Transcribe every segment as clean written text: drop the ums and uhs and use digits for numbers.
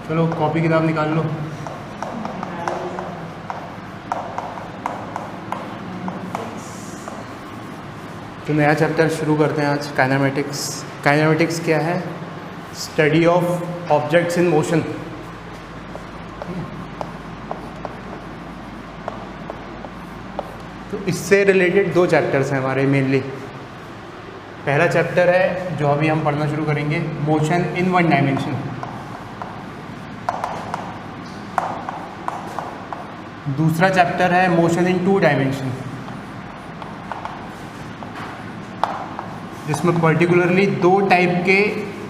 चलो कॉपी किताब निकाल लो। तो नया चैप्टर शुरू करते हैं आज, काइनेमेटिक्स। काइनेमेटिक्स क्या है? Study of objects in motion. तो इससे रिलेटेड दो चैप्टर्स हैं हमारे मेनली। पहला चैप्टर है जो अभी हम पढ़ना शुरू करेंगे, मोशन इन वन डायमेंशन। दूसरा चैप्टर है मोशन इन टू डायमेंशन, जिसमें पर्टिकुलरली दो टाइप के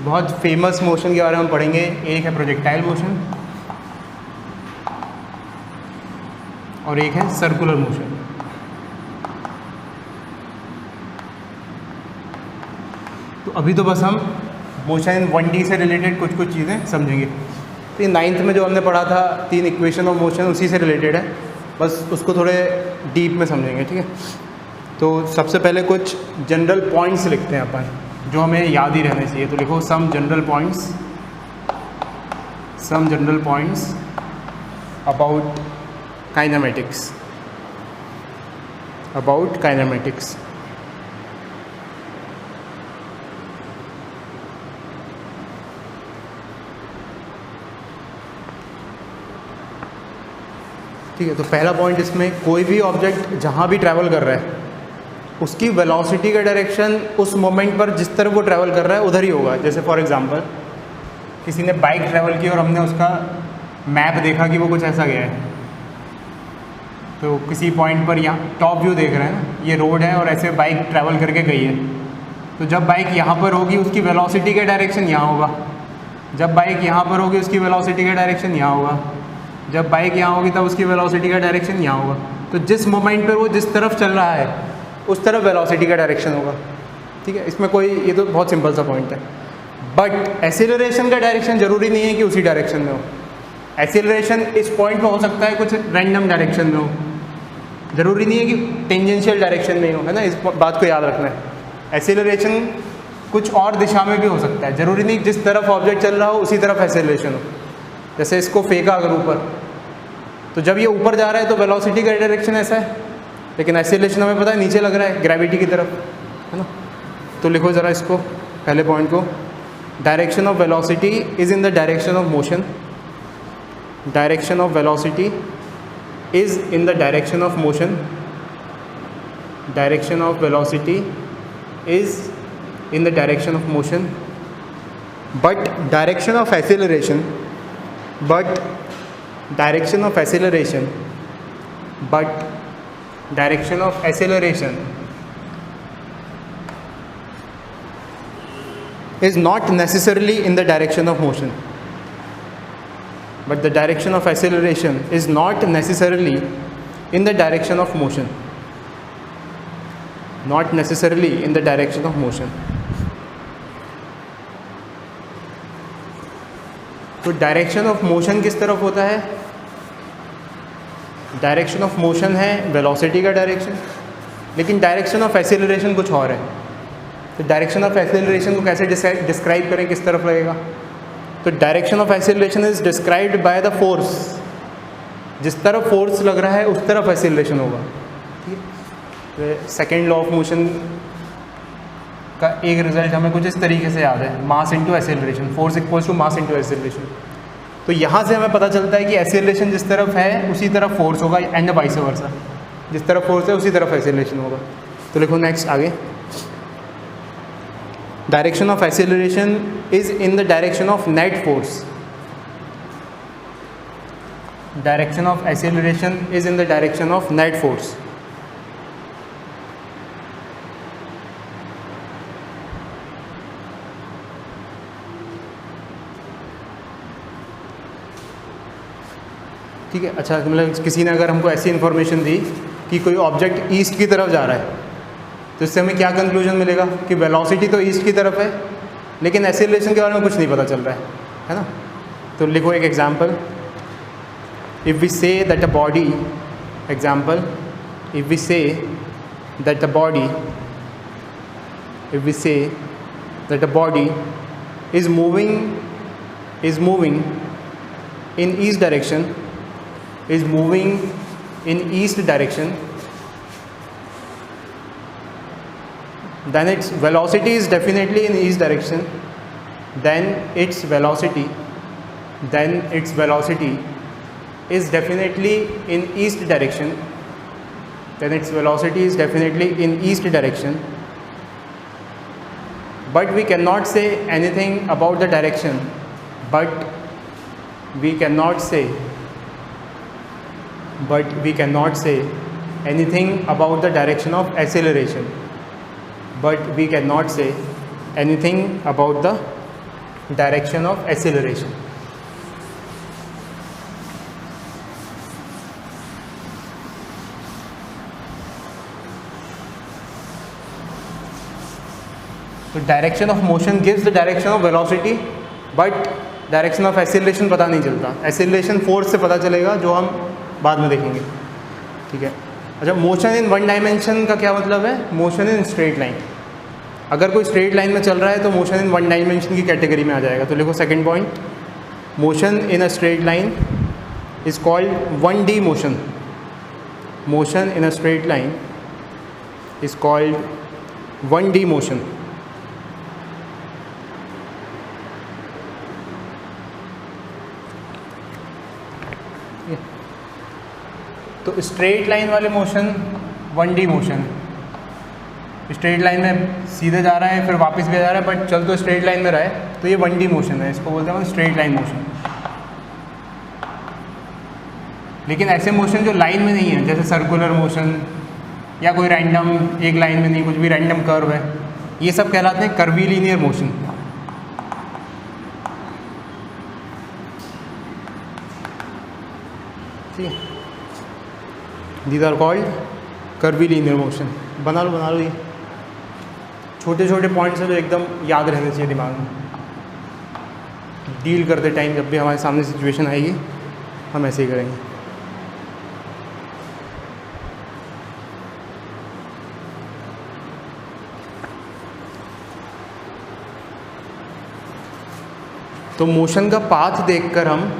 बहुत फेमस मोशन के बारे में पढ़ेंगे। एक है प्रोजेक्टाइल मोशन और एक है सर्कुलर मोशन। तो अभी तो बस हम मोशन इन 1D से रिलेटेड कुछ कुछ चीज़ें समझेंगे। तो ये 9th में जो हमने पढ़ा था 3 इक्वेशन ऑफ मोशन, उसी से रिलेटेड है, बस उसको थोड़े डीप में समझेंगे, ठीक है। तो सबसे पहले कुछ जनरल पॉइंट्स लिखते हैं अपन, जो हमें याद ही रहने चाहिए। तो लिखो some general points about kinematics. ठीक है, तो पहला पॉइंट इसमें, कोई भी ऑब्जेक्ट जहाँ भी ट्रैवल कर रहा है उसकी वेलोसिटी का डायरेक्शन उस मोमेंट पर जिस तरफ वो ट्रैवल कर रहा है उधर ही होगा। जैसे फॉर एग्जांपल किसी ने बाइक ट्रैवल की और हमने उसका मैप देखा कि वो कुछ ऐसा गया है, तो किसी पॉइंट पर यहाँ टॉप व्यू देख रहे हैं ना, ये रोड है और ऐसे बाइक ट्रैवल करके गई है। तो जब बाइक यहाँ पर होगी उसकी वेलोसिटी का डायरेक्शन यहाँ होगा, जब बाइक यहाँ पर होगी उसकी वेलोसिटी का डायरेक्शन यहाँ होगा, जब बाइक यहाँ होगी तब उसकी वेलोसिटी का डायरेक्शन यहाँ होगा। तो जिस मोमेंट पर वो जिस तरफ चल रहा है उस तरफ वेलोसिटी का डायरेक्शन होगा, ठीक है। इसमें कोई, ये तो बहुत सिंपल सा पॉइंट है। बट एक्सीलरेशन का डायरेक्शन ज़रूरी नहीं है कि उसी डायरेक्शन में हो। एक्सीलरेशन इस पॉइंट पर हो सकता है कुछ रैंडम डायरेक्शन में हो, ज़रूरी नहीं है कि टेंजेंशियल डायरेक्शन में हो, है ना। इस बात को याद रखना है। एक्सीलरेशन कुछ और दिशा में भी हो सकता है, ज़रूरी नहीं जिस तरफ ऑब्जेक्ट चल रहा हो उसी तरफ एक्सीलरेशन हो। जैसे इसको फेंका अगर ऊपर, तो जब ये ऊपर जा रहा है तो वेलोसिटी का डायरेक्शन ऐसा है, लेकिन एक्सीलरेशन हमें पता है नीचे लग रहा है, ग्रेविटी की तरफ, है ना। तो लिखो ज़रा इसको, पहले पॉइंट को, direction of velocity is in the direction of motion. Direction of velocity is in the direction of motion. Direction of velocity is in the direction of motion. But direction of acceleration is not necessarily in the direction of motion. But the direction of acceleration is not necessarily in the direction of motion. Not necessarily in the direction of motion. तो direction of motion किस तरफ होता है? Direction of motion है velocity का direction, लेकिन direction of acceleration कुछ और है। तो डायरेक्शन ऑफ एक्सीलरेशन को कैसे डिस्क्राइब करें, किस तरफ लगेगा? तो direction of acceleration is described by the force. जिस तरफ फोर्स लग रहा है उस तरफ एक्सीलरेशन होगा, ठीक है। सेकेंड लॉ ऑफ मोशन का एक रिजल्ट हमें कुछ इस तरीके से याद है, mass into acceleration, force equals to mass into acceleration. तो यहाँ से हमें पता चलता है कि एक्सीलरेशन जिस तरफ है उसी तरफ फोर्स होगा, एंड वाइस वर्सा। जिस तरफ फोर्स है उसी तरफ एक्सीलरेशन होगा। तो लिखो नेक्स्ट आगे, direction of acceleration is in the direction of net force. Direction of acceleration is in the direction of net force. ठीक है, अच्छा, मतलब किसी ने अगर हमको ऐसी इन्फॉर्मेशन दी कि कोई ऑब्जेक्ट ईस्ट की तरफ जा रहा है, तो इससे हमें क्या कंक्लूजन मिलेगा कि वेलोसिटी तो ईस्ट की तरफ है, लेकिन एक्सीलरेशन के बारे में कुछ नहीं पता चल रहा है ना। तो लिखो एक example, if we say that a body, example, if we say that a body, if we say that a body is moving in east direction is moving in east direction, then its velocity is definitely in east direction, then its velocity is definitely in east direction, but we cannot say anything about the direction, anything about the direction of acceleration, So direction of motion gives the direction of velocity, but direction of acceleration पता नहीं चलता. Acceleration force से पता चलेगा, जो हम बाद में देखेंगे. ठीक है. अच्छा, मोशन इन वन डायमेंशन का क्या मतलब है? Motion in straight line. अगर कोई स्ट्रेट लाइन में चल रहा है तो मोशन इन वन डायमेंशन की कैटेगरी में आ जाएगा. तो लिखो second point, motion in a straight line is called 1D motion. Motion in a straight line is called 1D motion. तो स्ट्रेट लाइन वाले मोशन 1D मोशन है. स्ट्रेट लाइन में सीधे जा रहा है फिर वापस भी जा रहा है, बट चल तो स्ट्रेट लाइन में रहा है, तो ये 1D मोशन है. इसको बोलते हैं स्ट्रेट लाइन मोशन. लेकिन ऐसे मोशन जो लाइन में नहीं है, जैसे सर्कुलर मोशन या कोई रैंडम एक लाइन में नहीं, कुछ भी रैंडम कर्व है, ये सब कहलाते हैं कर्वीलिनियर मोशन. ठीक है, these are called curvilinear motion. बना लो ये छोटे छोटे पॉइंट्स हैं जो एकदम याद रहने चाहिए दिमाग में. डील करते टाइम जब भी हमारे सामने सिचुएशन आएगी हम ऐसे ही करेंगे. तो मोशन का पाथ देखकर हम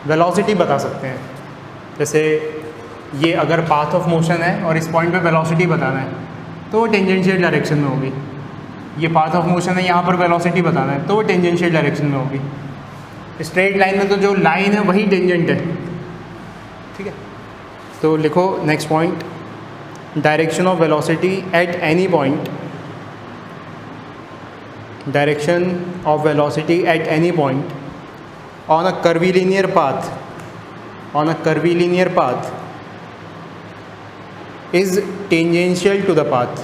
वेलोसिटी बता सकते हैं. जैसे ये अगर पाथ ऑफ मोशन है और इस पॉइंट पे वेलोसिटी बताना है तो वो टेंजेंशियल डायरेक्शन में होगी. ये पाथ ऑफ मोशन है, यहाँ पर वेलोसिटी बताना है तो वो टेंजेंशियल डायरेक्शन में होगी. स्ट्रेट लाइन में तो जो लाइन है वही टेंजेंट है. ठीक है, तो लिखो next point, direction of velocity at any point, direction of velocity at any point on a curvilinear path is tangential to the path.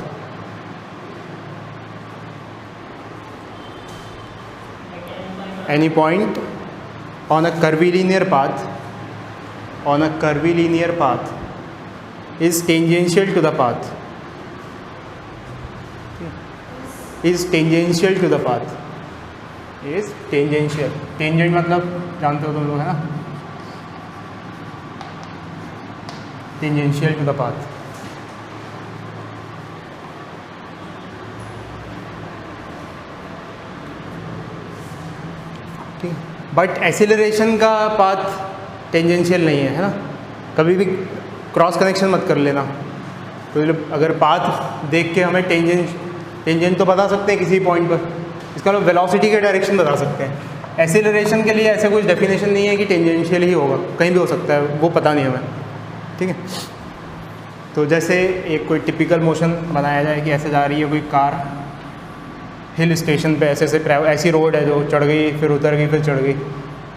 Any point on a curvilinear path is tangential to the path. Is tangential to the path. Is tangential. Tangent मतलब जानते हो तुम लोग, है ना? Tangential to the path. But acceleration का path tangential नहीं है ना. कभी भी क्रॉस कनेक्शन मत कर लेना. तो अगर पाथ देख के हमें टेंजेंट तो बता सकते हैं किसी पॉइंट पर, इसका मतलब वेलोसिटी के डायरेक्शन बता सकते हैं. एक्सेलरेशन के लिए ऐसा कुछ डेफिनेशन नहीं है कि टेंजेंशियल ही होगा, कहीं भी हो सकता है, वो पता नहीं हमें. ठीक है, तो जैसे एक कोई टिपिकल मोशन बनाया जाए कि ऐसे जा रही है कोई कार हिल स्टेशन पे, ऐसे ट्रैवल, ऐसी रोड है जो चढ़ गई फिर उतर गई फिर चढ़ गई,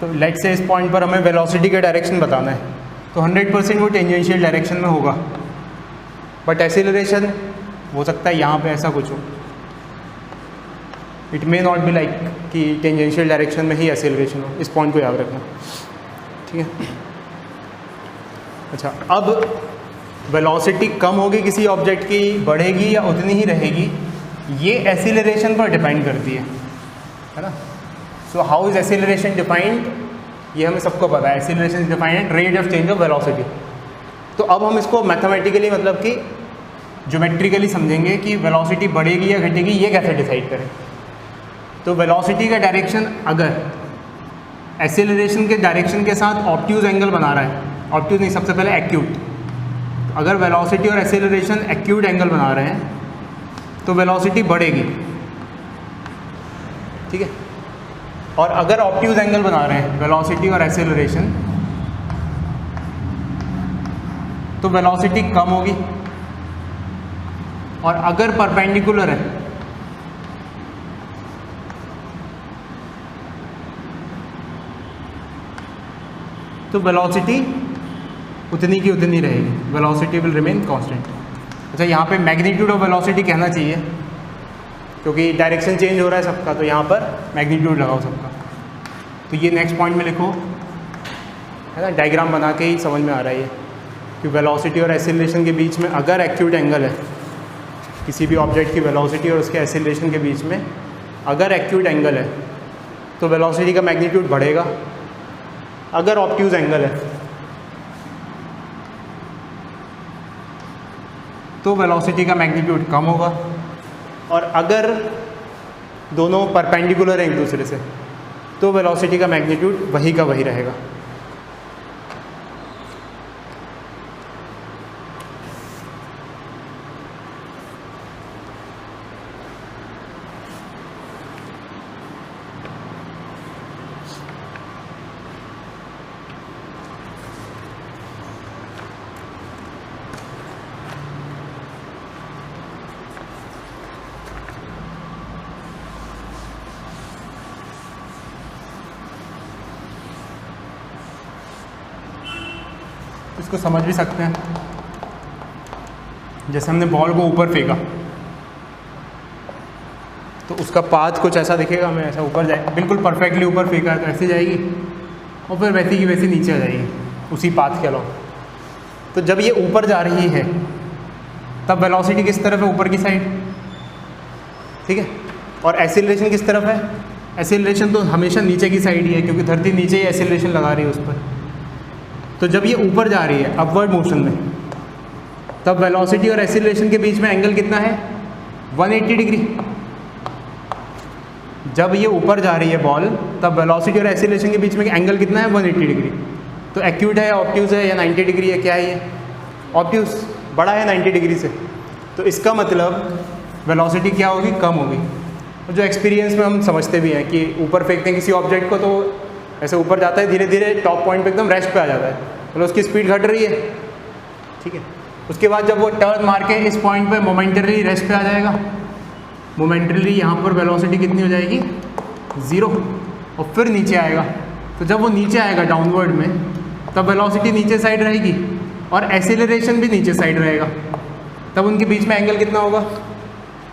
तो लेट से इस पॉइंट पर हमें वेलोसिटी का डायरेक्शन बताना है तो 100% वो टेंजेंशियल डायरेक्शन में होगा. बट एक्सेलरेशन हो सकता है यहाँ पे ऐसा कुछ हो. It may not be like कि टेंजेंशियल डायरेक्शन में ही एक्सेलरेशन हो. इस पॉइंट को याद रखना. ठीक है. अच्छा, अब वेलोसिटी कम होगी किसी ऑब्जेक्ट की, बढ़ेगी या उतनी ही रहेगी, ये एक्सीलरेशन पर डिपेंड करती है ना. So how is acceleration defined, ये हमें सबको पता है. Acceleration is defined rate of change of velocity. तो अब हम इसको मैथमेटिकली मतलब कि ज्योमेट्रिकली समझेंगे कि वेलोसिटी बढ़ेगी या घटेगी, ये कैसे डिसाइड करें. तो वेलोसिटी का डायरेक्शन अगर एसेलरेशन के डायरेक्शन के साथ ऑब्ट्यूज एंगल बना रहा है, ऑब्ट्यूज नहीं, सबसे पहले एक्यूट। अगर वेलोसिटी और एसेलरेशन एक्यूट एंगल बना रहे हैं तो वेलोसिटी बढ़ेगी, ठीक है। और अगर ऑब्ट्यूज एंगल बना रहे हैं वेलोसिटी और एसेलरेशन तो वेलोसिटी कम होगी। और अगर परपेंडिकुलर है तो वेलोसिटी उतनी की उतनी रहेगी, वेलोसिटी विल रिमेन कांस्टेंट। अच्छा, यहाँ पे मैग्नीट्यूड ऑफ वेलोसिटी कहना चाहिए क्योंकि डायरेक्शन चेंज हो रहा है सबका, तो यहाँ पर मैग्नीट्यूड लगाओ सबका। तो ये नेक्स्ट पॉइंट में लिखो, है ना, डायग्राम बना के ही समझ में आ रहा है ये कि वेलोसिटी और एसेलरेशन के बीच में अगर एक्यूट एंगल है, किसी भी ऑब्जेक्ट की वेलोसिटी और उसके एसेलरेशन के बीच में अगर एक्यूट एंगल है तो वेलोसिटी का मैग्नीट्यूड बढ़ेगा। अगर ऑब्ट्यूज एंगल है तो वेलोसिटी का मैग्नीट्यूड कम होगा। और अगर दोनों परपेंडिकुलर हैं एक दूसरे से तो वेलोसिटी का मैग्नीट्यूड वही का वही रहेगा। इसको समझ भी सकते हैं, जैसे हमने बॉल को ऊपर फेंका तो उसका पाथ कुछ ऐसा दिखेगा, हमें ऐसा ऊपर जाए, बिल्कुल परफेक्टली ऊपर फेंका है तो ऐसे जाएगी और फिर वैसी की वैसी नीचे आ जाएगी उसी पाथ के अलावा। तो जब ये ऊपर जा रही है तब वेलोसिटी किस तरफ है, ऊपर की साइड, ठीक है। और एसेलरेशन किस तरफ है, एसेलरेशन तो हमेशा नीचे की साइड ही है क्योंकि धरती नीचे ही एसेलरेशन लगा रही है उस पर। तो जब ये ऊपर जा रही है अपवर्ड मोशन में तब वेलोसिटी और एसेलरेशन के बीच में एंगल कितना है, 180 डिग्री। जब ये ऊपर जा रही है बॉल तब वेलोसिटी और एसेलरेशन के बीच में एंगल कितना है, 180 डिग्री। तो एक्यूट है, ऑब्ट्यूज है या 90 डिग्री है, क्या है ये, ऑब्ट्यूज, बड़ा है 90 डिग्री से। तो इसका मतलब वेलोसिटी क्या होगी, कम होगी। जो एक्सपीरियंस में हम समझते भी हैं कि ऊपर फेंकते हैं किसी ऑब्जेक्ट को तो ऐसे ऊपर जाता है, धीरे धीरे टॉप पॉइंट पे एकदम रेस्ट पे आ जाता है, मतलब उसकी स्पीड घट रही है, ठीक है। उसके बाद जब वो टर्न मार के इस पॉइंट पे मोमेंटरली रेस्ट पे आ जाएगा, मोमेंटरली यहाँ पर वेलोसिटी कितनी हो जाएगी, 0, और फिर नीचे आएगा। तो जब वो नीचे आएगा डाउनवर्ड में तब वेलोसिटी नीचे साइड रहेगी और एसेलरेशन भी नीचे साइड रहेगा। तब उनके बीच में एंगल कितना होगा,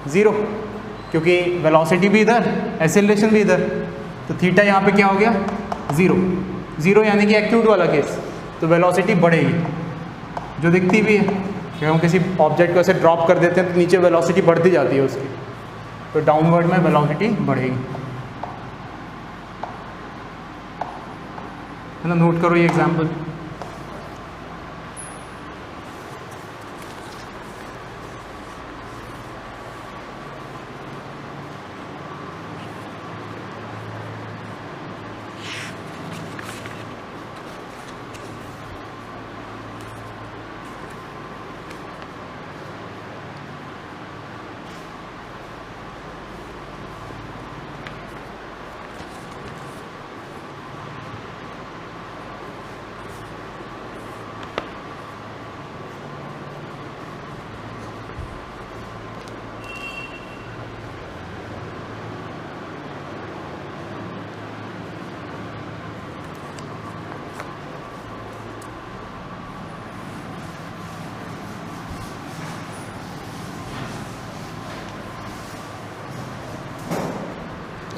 0, क्योंकि वेलोसिटी भी इधर, एसेलरेशन भी इधर। तो थीटा यहाँ पे क्या हो गया, 0 यानी कि एक्यूट वाला केस। तो वेलोसिटी बढ़ेगी, जो दिखती भी है कि हम किसी ऑब्जेक्ट को ऐसे ड्रॉप कर देते हैं तो नीचे वेलोसिटी बढ़ती जाती है उसकी, तो डाउनवर्ड में वेलोसिटी बढ़ेगी, है ना। नोट करो ये एग्जाम्पल।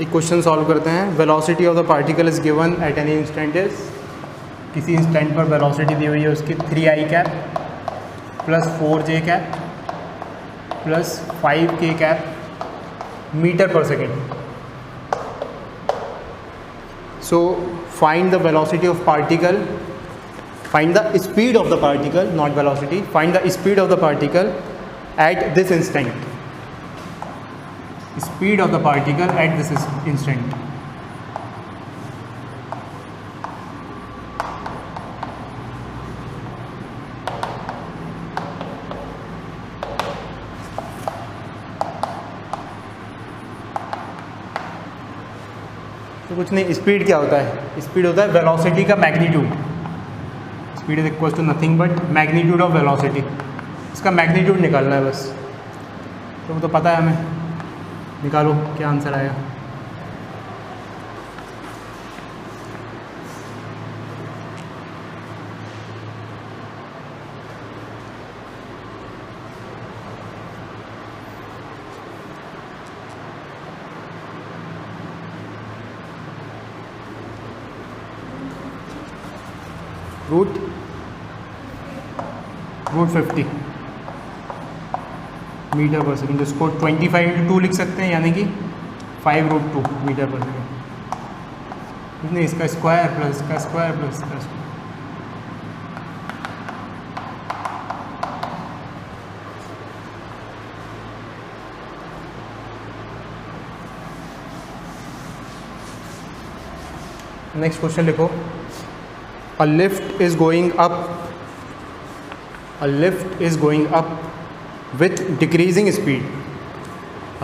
एक क्वेश्चन सॉल्व करते हैं। Velocity of the particle is given at any instant is, किसी इंस्टेंट पर वेलोसिटी दी हुई है उसकी 3i cap plus 4j cap plus 5k cap metre per second. So find the velocity of particle, find the speed of the particle, not velocity, find the speed of the particle at this instant, speed of the particle at this instant। तो कुछ नहीं, speed क्या होता है? Speed होता है velocity का magnitude. Speed is equal to nothing but magnitude of velocity. इसका मैग्नीट्यूड निकालना है बस, तो वो तो पता है हमें। निकालो क्या आंसर आएगा। रूट 50 मीटर पर सेकेंड, जिसको 25/2 लिख सकते हैं, यानी कि 5√2 मीटर पर सेकेंड। नहीं, इसका स्क्वायर प्लस इसका स्क्वायर प्लस इसका स्क्वायर। नेक्स्ट क्वेश्चन लिखो। A lift is going up with decreasing speed.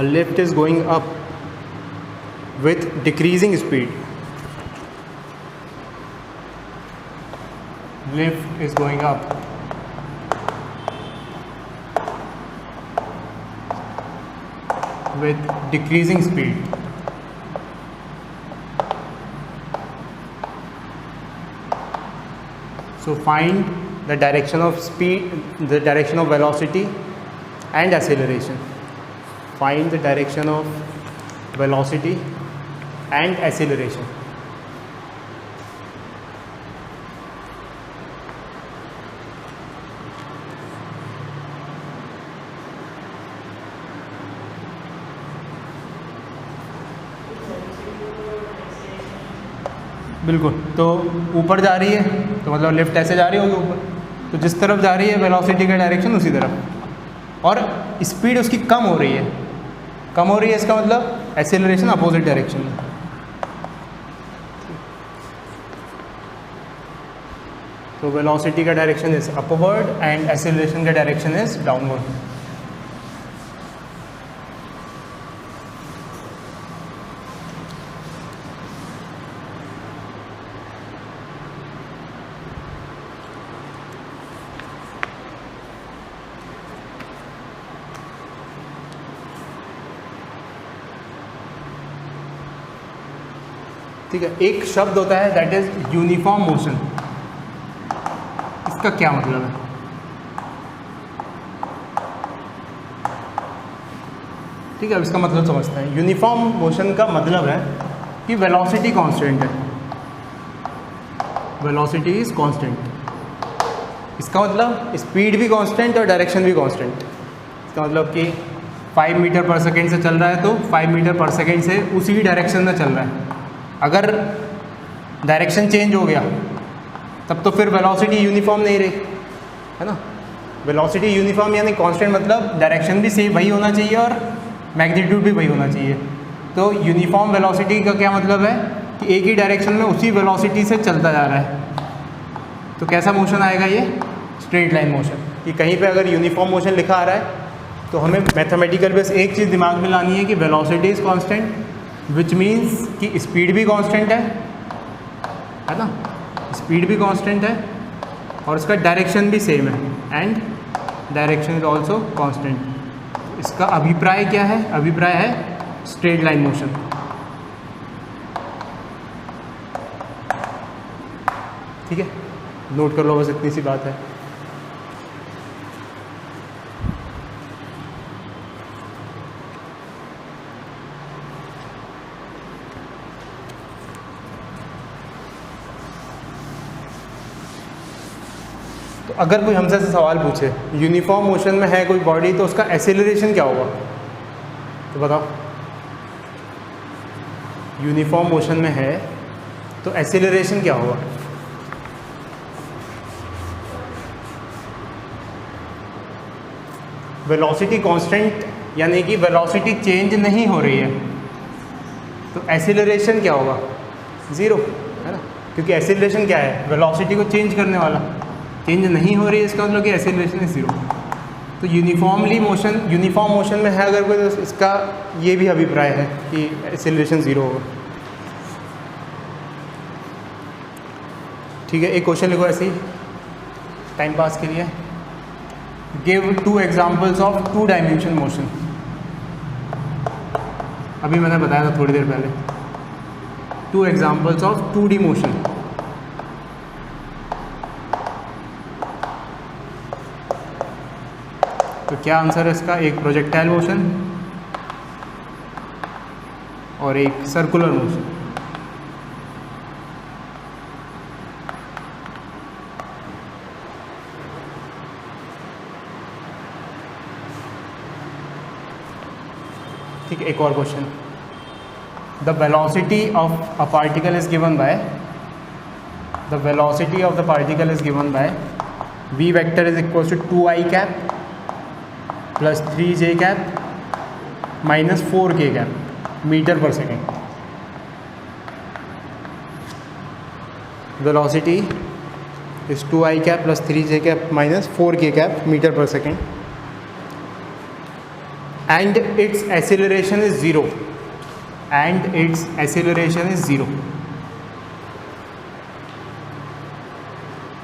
A lift is going up with decreasing speed. Lift is going up with decreasing speed. So find the direction of speed, the direction of velocity and acceleration. Find the direction of velocity and acceleration. बिल्कुल, तो ऊपर जा रही है तो मतलब lift ऐसे जा रही होगी ऊपर, तो जिस तरफ जा रही है वेलोसिटी का डायरेक्शन उसी तरफ, और स्पीड उसकी कम हो रही है, इसका मतलब एक्सेलरेशन अपोजिट डायरेक्शन में। तो वेलोसिटी का direction is upward and acceleration का डायरेक्शन इज डाउनवर्ड। ठीक है, एक शब्द होता है दैट इज यूनिफॉर्म मोशन। इसका क्या मतलब है? ठीक है, अब इसका मतलब समझते हैं। यूनिफॉर्म मोशन का मतलब है कि वेलोसिटी कांस्टेंट है, वेलोसिटी इज कांस्टेंट। इसका मतलब स्पीड भी कांस्टेंट और डायरेक्शन भी कांस्टेंट। इसका मतलब कि 5 मीटर पर सेकेंड से चल रहा है तो 5 मीटर पर सेकेंड से उसी डायरेक्शन में चल रहा है। अगर डायरेक्शन चेंज हो गया तब तो फिर वेलोसिटी यूनिफॉर्म नहीं रही, है ना। वेलोसिटी यूनिफॉर्म यानी कांस्टेंट, मतलब डायरेक्शन भी सेम वही होना चाहिए और मैग्नीट्यूड भी वही होना चाहिए। तो यूनिफॉर्म वेलोसिटी का क्या मतलब है कि एक ही डायरेक्शन में उसी वेलोसिटी से चलता जा रहा है। तो कैसा मोशन आएगा ये? Straight line motion. कि कहीं पे अगर यूनिफॉर्म मोशन लिखा आ रहा है तो हमें मैथमेटिकल बेस एक चीज़ दिमाग में लानी है कि velocity is constant, which means कि स्पीड भी कांस्टेंट है ना, स्पीड भी कांस्टेंट है और इसका डायरेक्शन भी सेम है, and direction is also constant. इसका अभिप्राय क्या है? अभिप्राय है स्ट्रेट लाइन मोशन। ठीक है, नोट कर लो, बस इतनी सी बात है। तो अगर कोई हमसे सवाल पूछे यूनिफॉर्म मोशन में है कोई बॉडी तो उसका एक्सेलरेशन क्या होगा, तो बताओ। यूनिफॉर्म मोशन में है तो एक्सेलरेशन क्या होगा? वेलोसिटी कांस्टेंट यानी कि वेलोसिटी चेंज नहीं हो रही है, तो एक्सेलरेशन क्या होगा? ज़ीरो, है ना, क्योंकि एक्सेलरेशन क्या है? वेलोसिटी को चेंज करने वाला। चेंज नहीं हो रही है इसका मतलब कि एक्सेलरेशन इज ज़ीरो। तो यूनिफॉर्म मोशन में है अगर कोई, तो इसका ये भी अभिप्राय है कि एक्सेलरेशन ज़ीरो होगा। ठीक है, एक क्वेश्चन लिखो ऐसे ही टाइम पास के लिए। Give 2 examples of 2 dimension motion. अभी मैंने बताया था थोड़ी देर पहले, 2 एग्जाम्पल्स ऑफ 2D मोशन। तो क्या आंसर है इसका? एक प्रोजेक्टाइल मोशन और एक सर्कुलर मोशन। ठीक है, एक और question. The velocity of a particle is given by, the velocity of the particle is given by v vector is equal to 2i cap plus 3j cap minus 4k cap metre per second. Velocity is 2i cap plus 3j cap minus 4k cap metre per second and its acceleration is 0, and its acceleration is 0।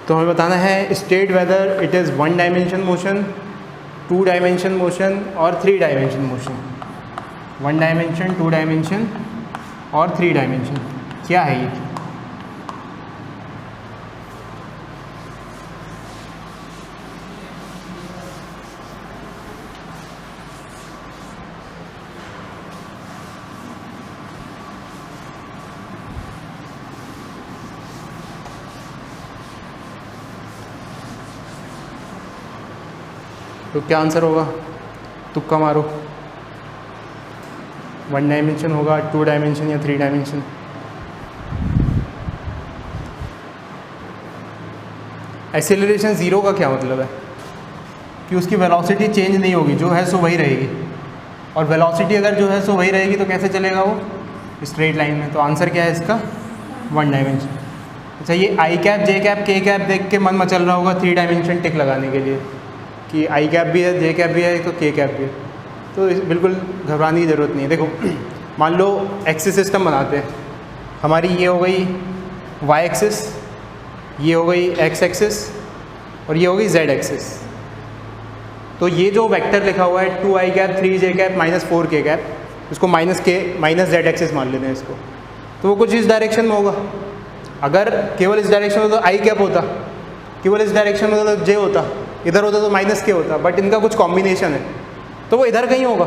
तो हमें बताना है state whether it is 1 dimension motion, 2 dimension motion और 3 dimension motion. 1 dimension, 2 dimension और 3 dimension क्या है ये? तो क्या आंसर होगा? तुक्का मारो। 1 डायमेंशन होगा, 2 डायमेंशन या 3 डायमेंशन? एक्सेलरेशन 0 का क्या मतलब है? कि उसकी वेलोसिटी चेंज नहीं होगी, जो है सो वही रहेगी। और वेलोसिटी अगर जो है सो वही रहेगी तो कैसे चलेगा वो? स्ट्रेट लाइन में। तो आंसर क्या है इसका? 1 डायमेंशन। अच्छा, ये आई कैप, जे कैप, के कैप देख के मन मचल रहा होगा 3 डायमेंशन टिक लगाने के लिए कि आई कैप भी है, जे कैप भी है, तो के कैप भी है। तो बिल्कुल घबराने की ज़रूरत नहीं है। देखो, मान लो एक्सिस सिस्टम बनाते हैं। हमारी ये हो गई वाई एक्सिस, ये हो गई एक्स एक्सिस और ये हो गई जेड एक्सिस। तो ये जो वेक्टर लिखा हुआ है 2i cap 3j cap minus 4k cap, इसको माइनस जेड एक्सिस मान लेते हैं इसको। तो वो कुछ इस डायरेक्शन में होगा। अगर केवल इस डायरेक्शन में तो आई कैप होता, केवल इस डायरेक्शन में तो जे होता, इधर होता तो माइनस के होता, बट इनका कुछ कॉम्बिनेशन है तो वो इधर कहीं होगा।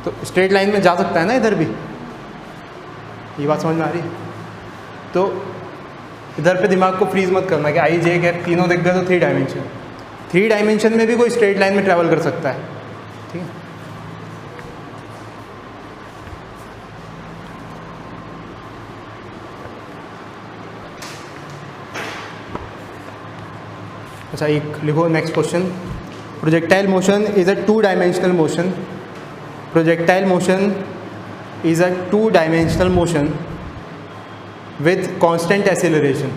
तो स्ट्रेट लाइन में जा सकता है ना इधर भी। ये बात समझ में आ रही है? तो इधर पे दिमाग को फ्रीज मत करना कि आई जे कैप तीनों दिख गए तो 3 डायमेंशन। 3 डायमेंशन में भी कोई स्ट्रेट लाइन में ट्रैवल कर सकता है। ठीक है, अच्छा एक लिखो next question. Projectile motion is a 2 dimensional motion. Projectile motion is a 2 dimensional motion with constant acceleration.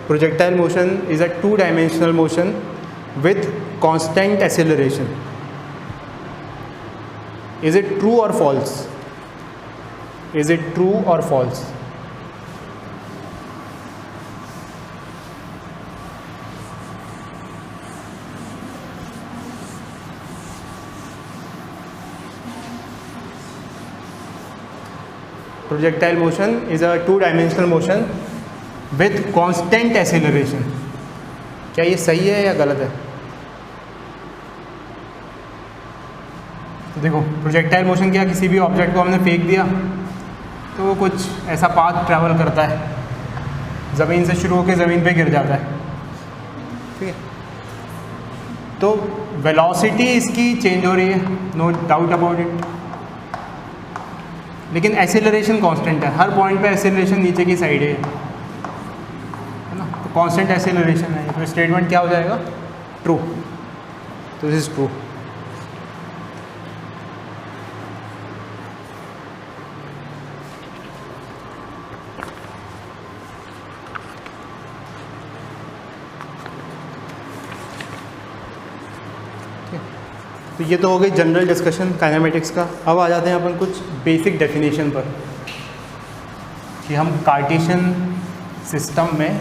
Projectile motion is a 2 dimensional motion with constant acceleration. Is it true और फॉल्स? इज इट ट्रू और false? Projectile motion is a 2 dimensional motion with constant acceleration. क्या ये सही है या गलत है? तो देखो, प्रोजेक्टाइल मोशन क्या, किसी भी ऑब्जेक्ट को हमने फेंक दिया तो वो कुछ ऐसा पाथ ट्रैवल करता है, ज़मीन से शुरू होकर ज़मीन पे गिर जाता है। ठीक है, तो वेलोसिटी इसकी चेंज हो रही है, नो डाउट अबाउट इट, लेकिन एक्सेलरेशन कांस्टेंट है। हर पॉइंट पे एक्सेलरेशन नीचे की साइड है ना, तो कांस्टेंट एक्सेलरेशन है। तो स्टेटमेंट क्या हो जाएगा? ट्रू। तो दिस इज ट्रू। तो ये तो हो गई जनरल डिस्कशन काइनेमेटिक्स का। अब आ जाते हैं अपन कुछ बेसिक डेफिनेशन पर। कि हम कार्टेशियन सिस्टम में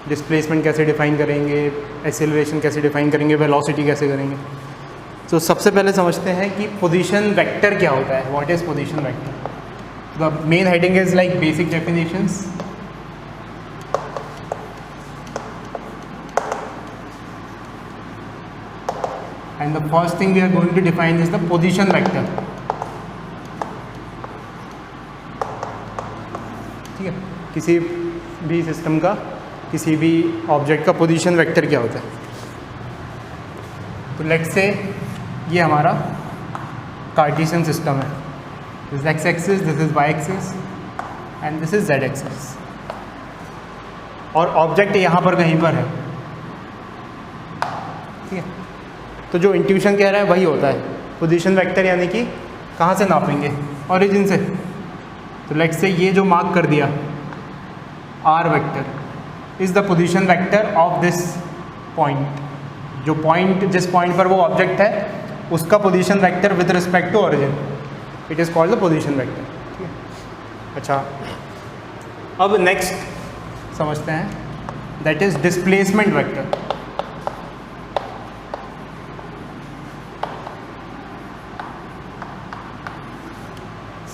डिस्प्लेसमेंट कैसे डिफाइन करेंगे, एक्सेलरेशन कैसे डिफाइन करेंगे, वेलोसिटी कैसे करेंगे। तो सबसे पहले समझते हैं कि पोजीशन वेक्टर क्या होता है, what is position vector. The main heading is like basic definitions. And the first thing we are going to define is the position vector. ठीक है, किसी भी सिस्टम का, किसी भी ऑब्जेक्ट का पोजीशन वेक्टर क्या होता है। तो लेट्स से ये हमारा कार्टेशियन सिस्टम है, this X axis, this is Y axis and this is Z axis, और ऑब्जेक्ट यहाँ पर कहीं पर है। ठीक है, तो जो इंट्यूशन कह रहा है वही होता है पोजीशन वेक्टर, यानी कि कहाँ से नापेंगे, ओरिजिन से। तो लेट्स से ये जो मार्क कर दिया R vector is the position vector of this point. जो पॉइंट, जिस पॉइंट पर वो ऑब्जेक्ट है उसका position vector with respect to origin, it is called the position vector. ठीक है, अच्छा अब नेक्स्ट समझते हैं, दैट इज़ डिस्प्लेसमेंट वेक्टर।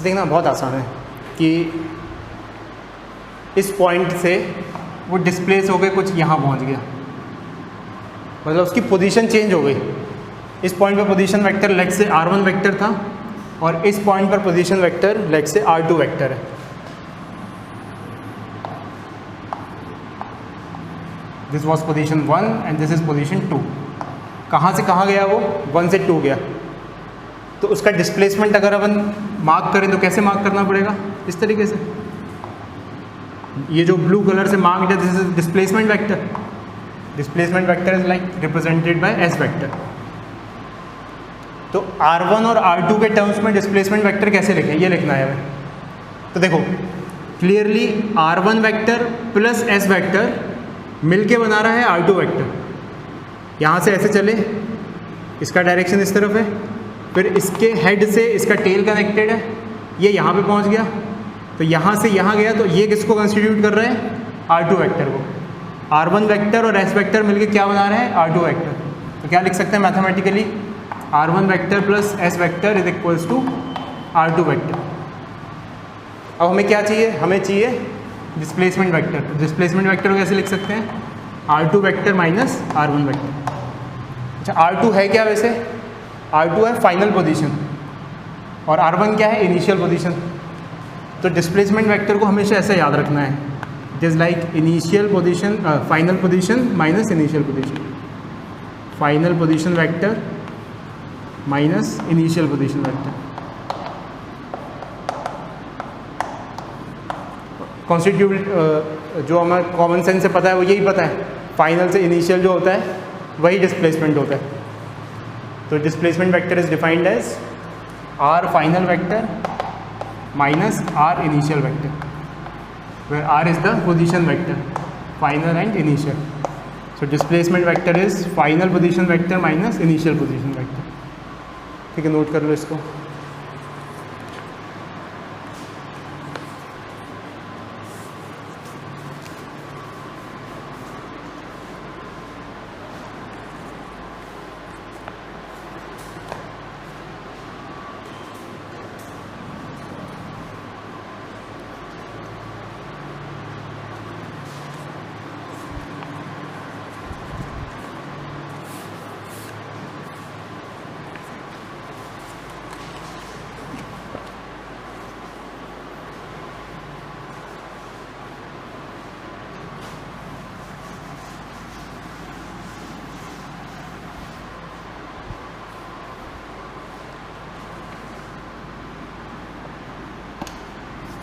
देखना बहुत आसान है कि इस पॉइंट से वो डिस्प्लेस हो गए, कुछ यहाँ पहुँच गया, मतलब उसकी पोजीशन चेंज हो गई। इस पॉइंट पर position vector let's say r1 vector था, और इस पॉइंट पर position vector let's say r2 vector है। This was position 1 and this is position 2। कहाँ से कहाँ गया वो, 1 से 2 गया। तो उसका डिस्प्लेसमेंट अगर अपन मार्क करें तो कैसे मार्क करना पड़ेगा, इस तरीके से। ये जो ब्लू कलर से मार्क्ड है, this is displacement vector. Displacement vector is like represented by S vector. तो r1 और r2 के टर्म्स में डिस्प्लेसमेंट वेक्टर कैसे लिखें, ये लिखना है हमें। तो देखो clearly r1 vector plus s vector मिलके बना रहा है r2 वेक्टर। यहाँ से ऐसे चले, इसका डायरेक्शन इस तरफ है, फिर इसके हेड से इसका टेल कनेक्टेड है, ये यहाँ पे पहुँच गया, तो यहाँ से यहाँ गया, तो ये किसको कंस्टिट्यूट कर रहा है, r2 वेक्टर को। r1 वेक्टर और s वेक्टर मिलके क्या बना रहे हैं, r2 वेक्टर। तो क्या लिख सकते हैं mathematically, r1 vector plus s vector is equals to r2 vector. अब हमें क्या चाहिए, हमें चाहिए डिस्प्लेसमेंट वेक्टर। तो डिस्प्लेसमेंट वेक्टर को कैसे लिख सकते हैं, r2 vector minus r1 vector. अच्छा r2 है क्या, वैसे r2 है फाइनल पोजीशन और r1 क्या है, इनिशियल पोजीशन। तो डिस्प्लेसमेंट वेक्टर को हमेशा ऐसे याद रखना है, it is like initial position, final position minus initial position, final position vector minus initial position vector. Constitute जो हमें कॉमन सेंस से पता है वो यही पता है, फाइनल से इनिशियल जो होता है वही डिस्प्लेसमेंट होता है। तो displacement vector is defined as r final vector minus r initial vector, where r is the position vector, final and initial. So displacement vector is final position vector minus initial position vector. ठीक है, note कर लो इसको।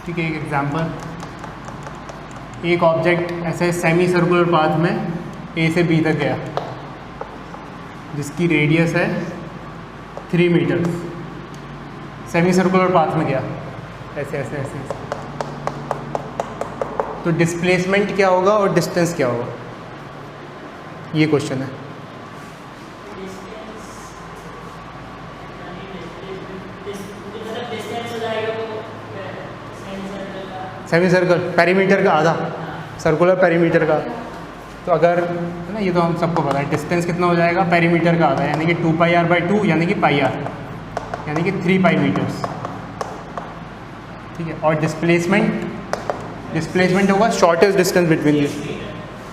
ठीक है, एक example, एक object ऐसे semi circular path में ए से बी तक गया, जिसकी रेडियस है 3 मीटर, सेमी सर्कुलर पाथ में गया, ऐसे ऐसे ऐसे, ऐसे। तो डिस्प्लेसमेंट क्या होगा और डिस्टेंस क्या होगा, ये क्वेश्चन है। सेमी सर्कल, पेरीमीटर का आधा, सर्कुलर पेरीमीटर का। तो अगर है ना, ये तो हम सबको पता है, डिस्टेंस कितना हो जाएगा पेरीमीटर का आधा, यानी कि 2πr/2 यानी कि πr, यानी कि 3π मीटर्स। ठीक है, और डिस्प्लेसमेंट होगा शॉर्टेस्ट डिस्टेंस बिटवीन दिस,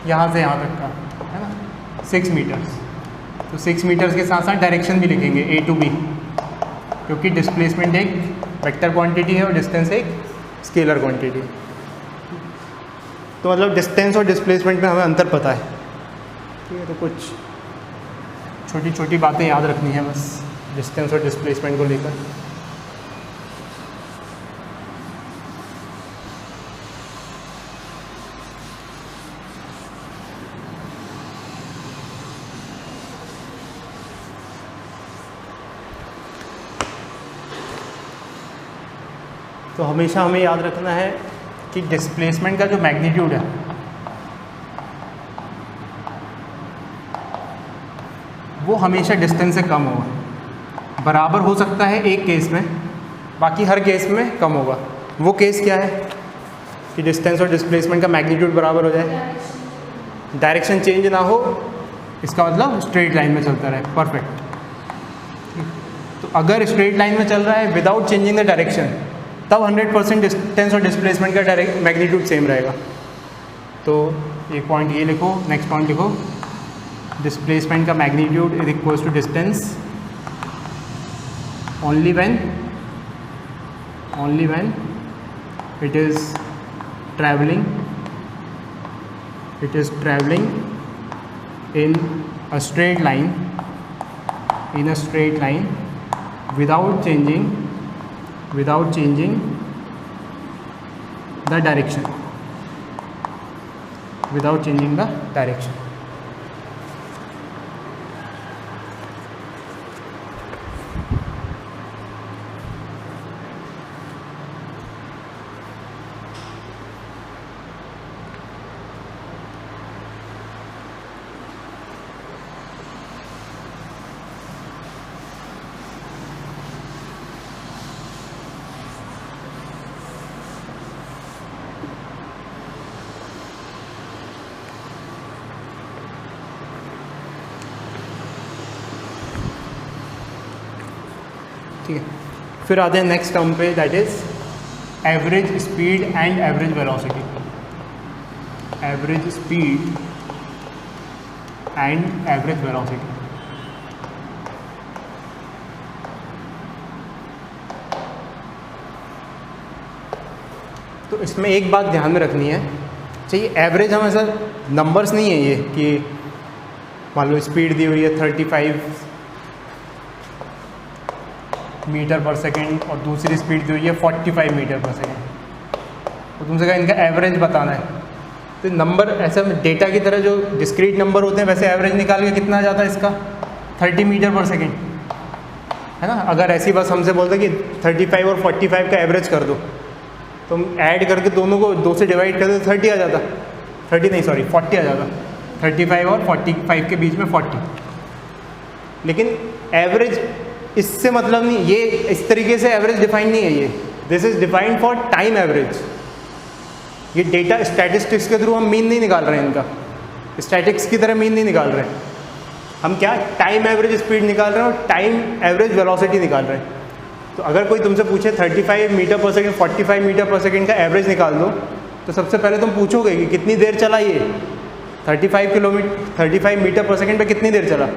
यहाँ से यहाँ तक का, है ना, 6 मीटर्स। तो 6 मीटर्स के साथ साथ डायरेक्शन भी लिखेंगे A to B, क्योंकि डिस्प्लेसमेंट एक वेक्टर क्वांटिटी है और डिस्टेंस एक स्केलर क्वांटिटी। तो मतलब डिस्टेंस और डिस्प्लेसमेंट में हमें अंतर पता है। ठीक है, तो कुछ छोटी छोटी बातें याद रखनी है बस डिस्टेंस और डिस्प्लेसमेंट को लेकर। तो हमेशा हमें याद रखना है कि डिस्प्लेसमेंट का जो मैग्नीट्यूड है वो हमेशा डिस्टेंस से कम होगा। बराबर हो सकता है एक केस में, बाकी हर केस में कम होगा। वो केस क्या है कि डिस्टेंस और डिस्प्लेसमेंट का मैग्नीट्यूड बराबर हो जाए, डायरेक्शन चेंज ना हो, इसका मतलब स्ट्रेट लाइन में चलता रहे। परफेक्ट। तो अगर स्ट्रेट लाइन में चल रहा है विदाउट चेंजिंग द डायरेक्शन, तब 100% डिस्टेंस और डिस्प्लेसमेंट का डायरेक्ट मैग्नीट्यूड सेम रहेगा। तो एक पॉइंट ये लिखो, नेक्स्ट पॉइंट लिखो, डिस्प्लेसमेंट का magnitude is equals to distance only when it is travelling in a straight line without changing the direction, ठीक है। फिर आते हैं नेक्स्ट टर्म पे, that is average speed and average velocity. Average speed and average velocity. तो इसमें एक बात ध्यान में रखनी है, चाहिए एवरेज हम ऐसा नंबर्स नहीं है ये कि मान लो स्पीड दी हुई है 35 मीटर पर सेकेंड और दूसरी स्पीड दी हुई है 45 मीटर पर सेकेंड, तो तुमसे कहा इनका एवरेज बताना है। तो नंबर ऐसा डेटा की तरह जो डिस्क्रीट नंबर होते हैं वैसे एवरेज निकाल के कितना आ जाता है इसका 30 मीटर पर सेकेंड, है ना। अगर ऐसी बस हमसे बोलते कि 35 और 45 का एवरेज कर दो, तो हम ऐड करके दोनों को 2 से डिवाइड कर दो, 30 आ जाता, 40 आ जाता, 35 और 45 के बीच में 40। लेकिन एवरेज इससे मतलब नहीं, ये इस तरीके से एवरेज डिफाइन नहीं है ये। This is defined for time average. ये डेटा स्टैटिस्टिक्स के थ्रू हम मीन नहीं निकाल रहे हैं, इनका स्टैटिक्स की तरह मीन नहीं निकाल रहे हैं हम। क्या टाइम एवरेज स्पीड निकाल रहे हैं और टाइम एवरेज वेलोसिटी निकाल रहे हैं। तो अगर कोई तुमसे पूछे 35 metre per second 45 metre per second का एवरेज निकाल दो, तो सबसे पहले तुम पूछोगे कि कितनी देर चला ये 35 मीटर पर सेकेंड पे कितनी देर चला,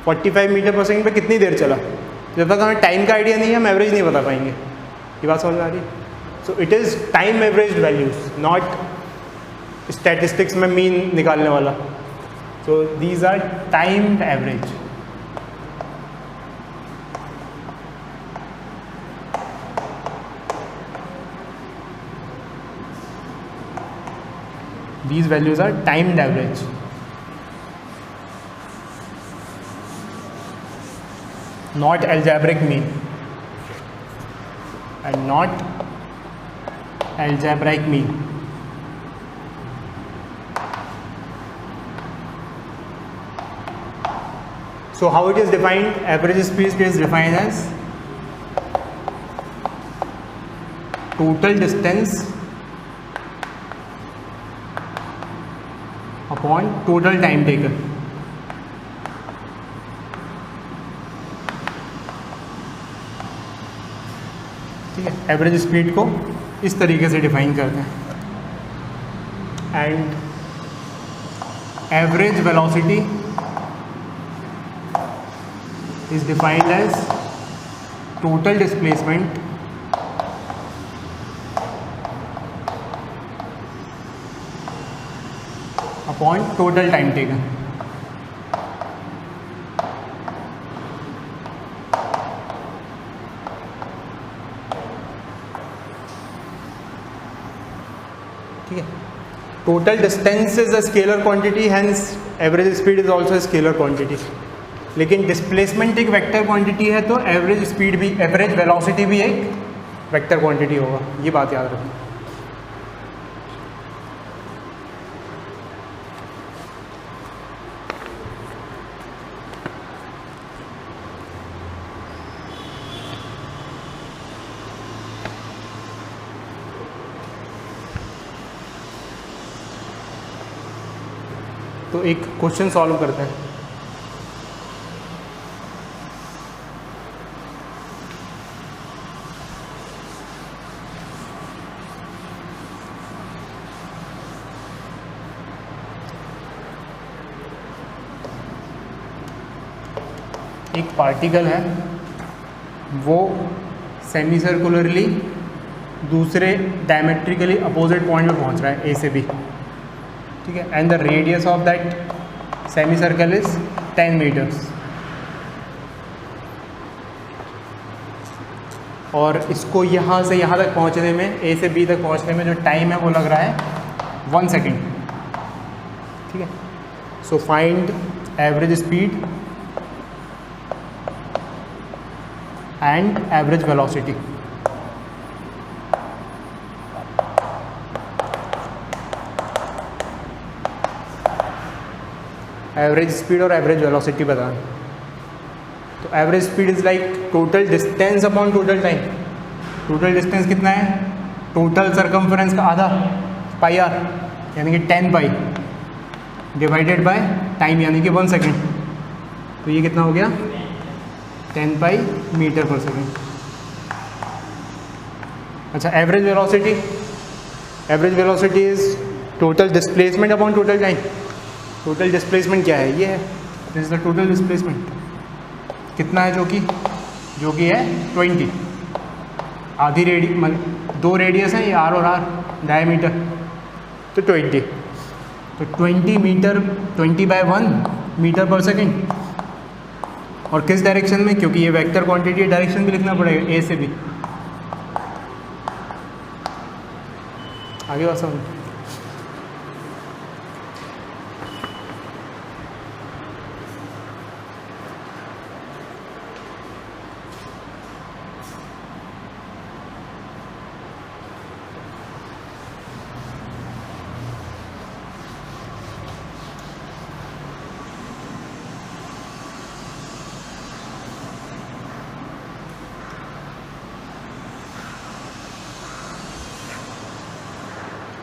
45 मीटर पर सेकेंड पे कितनी देर चला। जब तक हमें टाइम का आइडिया नहीं है हम एवरेज नहीं बता पाएंगे। ये बात समझ में आ रही है। So it is time average values, not statistics में मीन निकालने वाला। So these are time average. These values are timed average. Not algebraic mean and not algebraic mean. So how it is defined? Average speed is defined as total distance upon total time taken. ठीक है, average speed को इस तरीके से define करते हैं। And average velocity is defined as total displacement upon total time taken. ठीक है, total distance is a scalar quantity, hence average speed is also scalar quantity. लेकिन डिस्प्लेसमेंट एक वेक्टर क्वांटिटी है, तो एवरेज स्पीड भी, average velocity भी एक vector quantity होगा, ये बात याद रखना। तो एक क्वेश्चन सॉल्व करते हैं। एक पार्टिकल है, वो सेमी सर्कुलरली दूसरे डायमेट्रिकली अपोजिट पॉइंट में पहुंच रहा है, ए से बी। ठीक है, and the radius of that semi circle is 10 metres. और इसको यहाँ से यहाँ तक पहुँचने में, ए से बी तक पहुँचने में जो टाइम है वो लग रहा है 1 सेकेंड। ठीक है, so find average speed and average velocity. Average speed और एवरेज वेलोसिटी बताना। तो average speed is like total distance upon total time. Total distance कितना है? टोटल सरकमफ्रेंस का आधा, पाई आर, यानी कि 10 पाई डिवाइडेड बाय टाइम, यानी कि 1 सेकेंड। तो ये कितना हो गया? 10 पाई मीटर पर सेकेंड। अच्छा, average velocity, average velocity is total displacement upon total time. Total displacement क्या है? ये है, this is the total displacement. कितना है? जो कि है 20। आधी दो रेडियस है, ये आर और आर, डायमीटर, तो 20। तो 20 मीटर, 20/1 मीटर पर सेकेंड। और किस डायरेक्शन में? क्योंकि ये वेक्टर क्वांटिटी है, डायरेक्शन भी लिखना पड़ेगा, ए से बी। आगे बात समझ।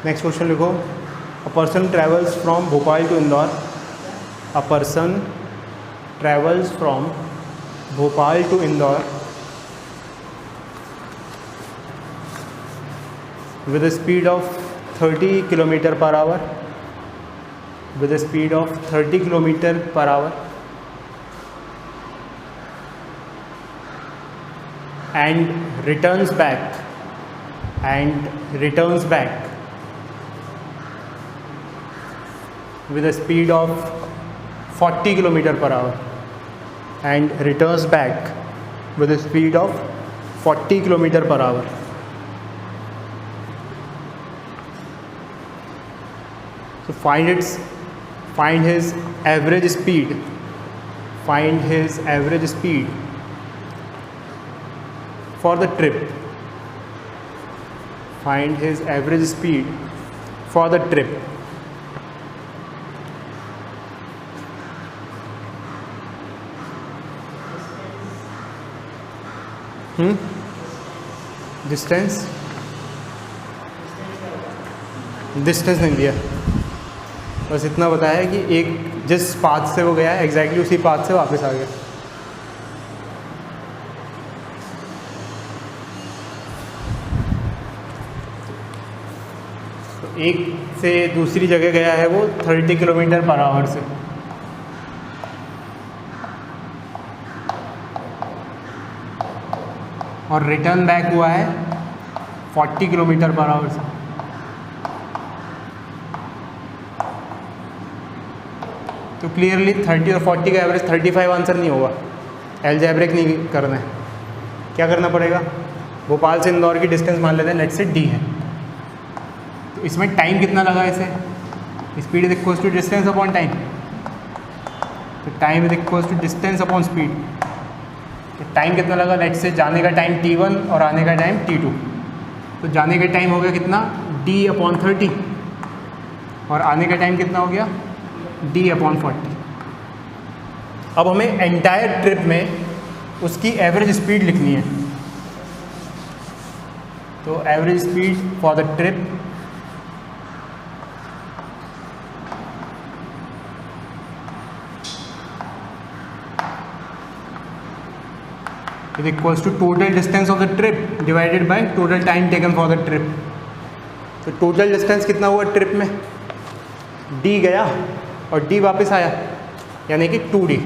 नेक्स्ट क्वेश्चन लिखो। A person travels from Bhopal to Indore. A person travels from Bhopal to Indore with a speed of 30 kilometre per hour, with a speed of 30 kilometre per hour, and returns back with a speed of 40 kilometre per hour, and returns back with a speed of 40 kilometre per hour. So find his average speed. Find his average speed for the trip. Find his average speed for the trip. Distance नहीं दिया। बस इतना बताया कि एक जिस path से वो गया है एग्जैक्टली उसी पाथ से वापस आ गया। तो एक से दूसरी जगह गया है वो 30 किलोमीटर पर आवर से, और रिटर्न बैक हुआ है 40 किलोमीटर पर आवर से। तो क्लियरली 30 और 40 का एवरेज 35 आंसर नहीं होगा, एल्जेब्रिक नहीं करना है। क्या करना पड़ेगा, भोपाल से इंदौर की डिस्टेंस मान लेते हैं, लेट्स से d है। तो इसमें टाइम कितना लगा इसे, speed is equals to distance upon time, तो time is equals to distance upon speed. तो टाइम कितना लगा, लेट्स से जाने का टाइम t1 और आने का टाइम t2। तो जाने का टाइम हो गया कितना, d/30, और आने का टाइम कितना हो गया, d/40। अब हमें एंटायर ट्रिप में उसकी एवरेज स्पीड लिखनी है। तो average speed for the trip is equals to total distance of the trip divided by total time taken for the trip. तो टोटल डिस्टेंस कितना हुआ ट्रिप में, d गया और d वापस आया, यानी कि 2d,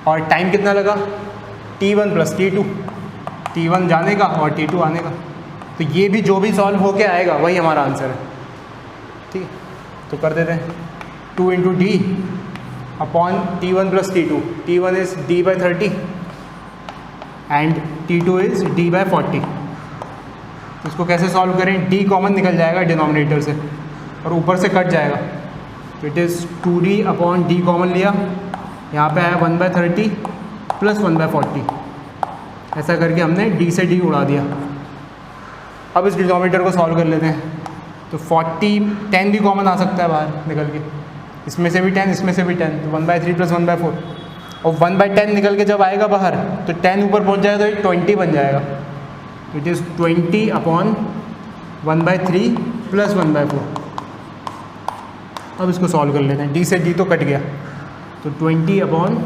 और टाइम कितना लगा, t1 + t2, t1 जाने का और t2 आने का। तो ये भी जो भी सॉल्व होके आएगा वही हमारा आंसर है, ठीक है। तो कर देते हैं 2 × d upon t1 + t2, t1 is d/30 and t2 is d/40। तो इसको कैसे सॉल्व करें, d कॉमन निकल जाएगा डिनोमिनेटर से और ऊपर से कट जाएगा, तो it is 2d upon d common लिया, यहाँ पे आया 1/30 + 1/40, ऐसा करके हमने d से d उड़ा दिया। अब इस डिनोमिनेटर को सॉल्व कर लेते हैं। तो 40, 10 भी कॉमन आ सकता है बाहर निकल के, इसमें से भी 10, इसमें से भी 10, तो 1/3 + 1/4, और 1/10 निकल के जब आएगा बाहर तो 10 ऊपर पहुँच जाएगा तो ये 20 बन जाएगा। तो इट इज़ 20 अपॉन 1/3 + 1/4। अब इसको सॉल्व कर लेते हैं, d से d तो कट गया, तो 20 अपॉन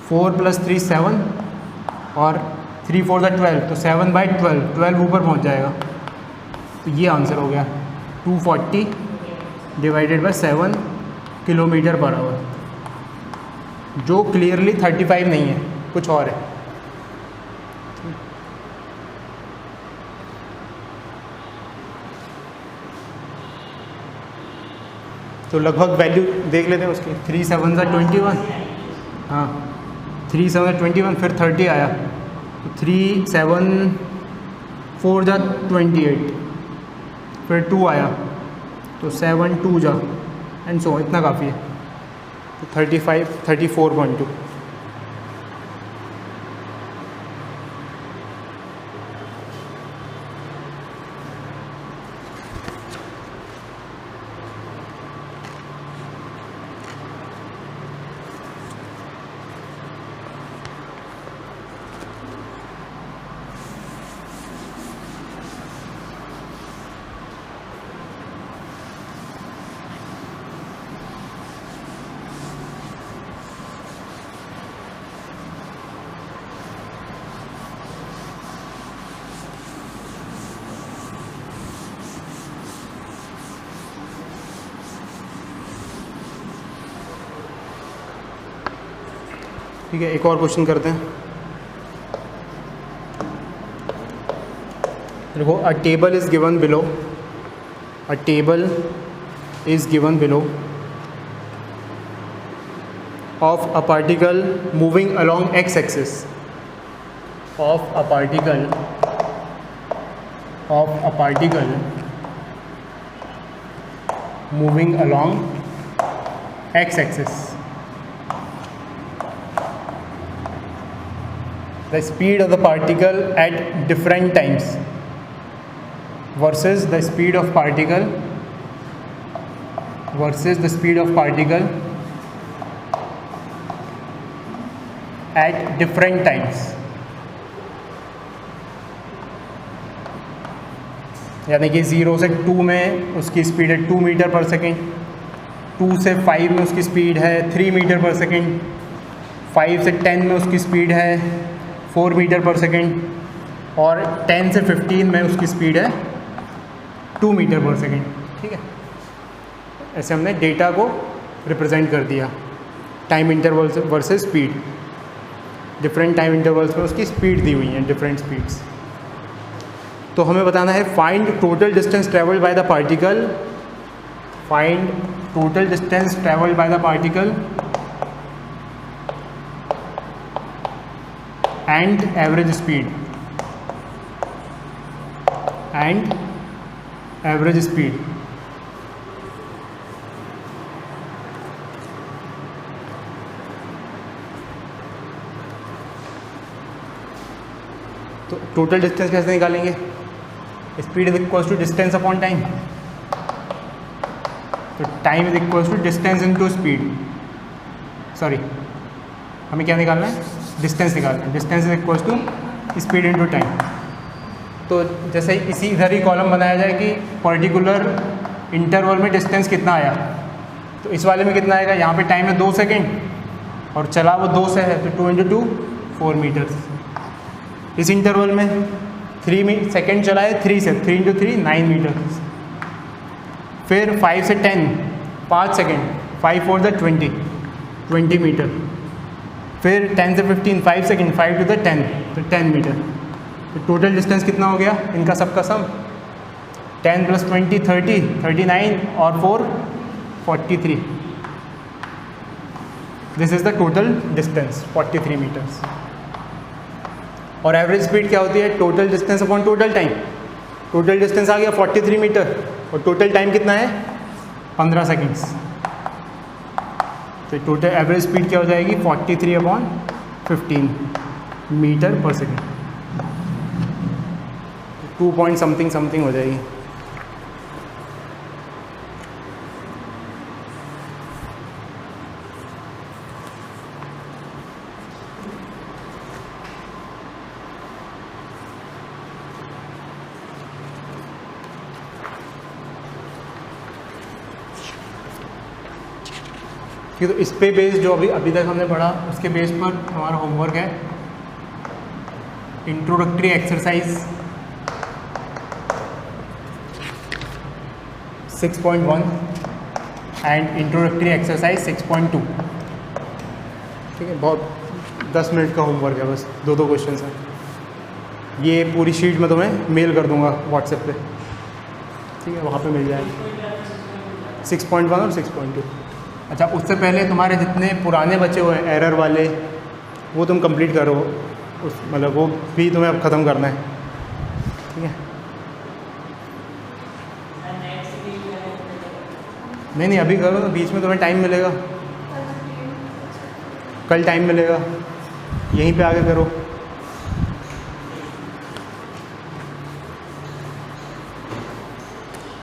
4 + 3 7, और 3 4 12, तो 7/12, 12 ऊपर पहुंच जाएगा। तो ये आंसर हो गया 240 divided by 7 kilometre per our, जो क्लियरली 35 नहीं है, कुछ और है। तो लगभग वैल्यू देख लेते हैं उसकी, 3 7 21, हाँ 3 7 21, फिर 30 आया, तो 3 7 4 28, फिर 2 आया, तो 7 2 एंड सो इतना काफ़ी है, तो 35 34.2। ठीक है, एक और क्वेश्चन करते हैं। देखो, अ table is given below, a table is given below of a particle moving along x axis, of a particle moving along x axis. The speed of the particle at different times versus the speed of particle at different times. यानी कि 0 से 2 में उसकी speed है 2 metre per second, 2 से 5 में उसकी speed है 3 मीटर पर सेकेंड, 5 से 10 में उसकी स्पीड है 4 मीटर पर सेकेंड, और 10 से 15 में उसकी स्पीड है 2 मीटर पर सेकेंड। ठीक है, ऐसे हमने डेटा को रिप्रेजेंट कर दिया time interval versus speed. Different time intervals में उसकी स्पीड दी हुई हैं, डिफरेंट स्पीड्स। तो हमें बताना है find total distance travelled by the particle, find total distance travelled by the particle and average speed, and average speed. तो टोटल डिस्टेंस कैसे निकालेंगे? Speed is equals to distance upon time. तो time is equals to distance into speed. Sorry, हमें क्या निकालना है? Distance निकालना है। Distance is equals to speed into time. तो जैसे इसी इधर ही कॉलम बनाया जाए कि पर्टिकुलर इंटरवल में डिस्टेंस कितना आया, तो इस वाले में कितना आएगा? यहाँ पे टाइम है 2 सेकेंड और चला वो 2 से है, तो 2 × 2 4 मीटर्स। इस इंटरवल में 3 सेकेंड चला है 3 से, 3 × 3 9 मीटर्स। फिर 5 से 10 5 सेकेंड, 5 4 × 20 मीटर। फिर 10 से 15 5 सेकेंड, 5 × 10 तो 10 मीटर। तो टोटल डिस्टेंस कितना हो गया इनका सबका सम? 10 + 20 30, 39 और 4 43। This is the total distance 43 metres. और एवरेज स्पीड क्या होती है? Total distance upon total time. Total distance आ गया 43 मीटर और टोटल टाइम कितना है? 15 सेकेंड्स। तो टोटल एवरेज स्पीड क्या हो जाएगी? 43/15 metre per second. 2 point something हो जाएगी। ठीक है, तो इस पे बेस जो अभी तक हमने पढ़ा उसके बेस पर हमारा होमवर्क है introductory exercise 6.1 and introductory exercise 6.2। ठीक है, बहुत 10 मिनट का होमवर्क है, बस 2 क्वेश्चन हैं। ये पूरी शीट मैं तुम्हें मेल कर दूंगा व्हाट्सएप पे। ठीक है, वहाँ पे मिल जाएगा 6.1 और 6.2। अच्छा, उससे पहले तुम्हारे जितने पुराने बचे हुए हैं एरर वाले वो तुम कंप्लीट करो, उस मतलब वो भी तुम्हें अब ख़त्म करना है। ठीक है, नहीं अभी करो तो बीच में तुम्हें टाइम मिलेगा, कल टाइम मिलेगा, यहीं पे आके करो।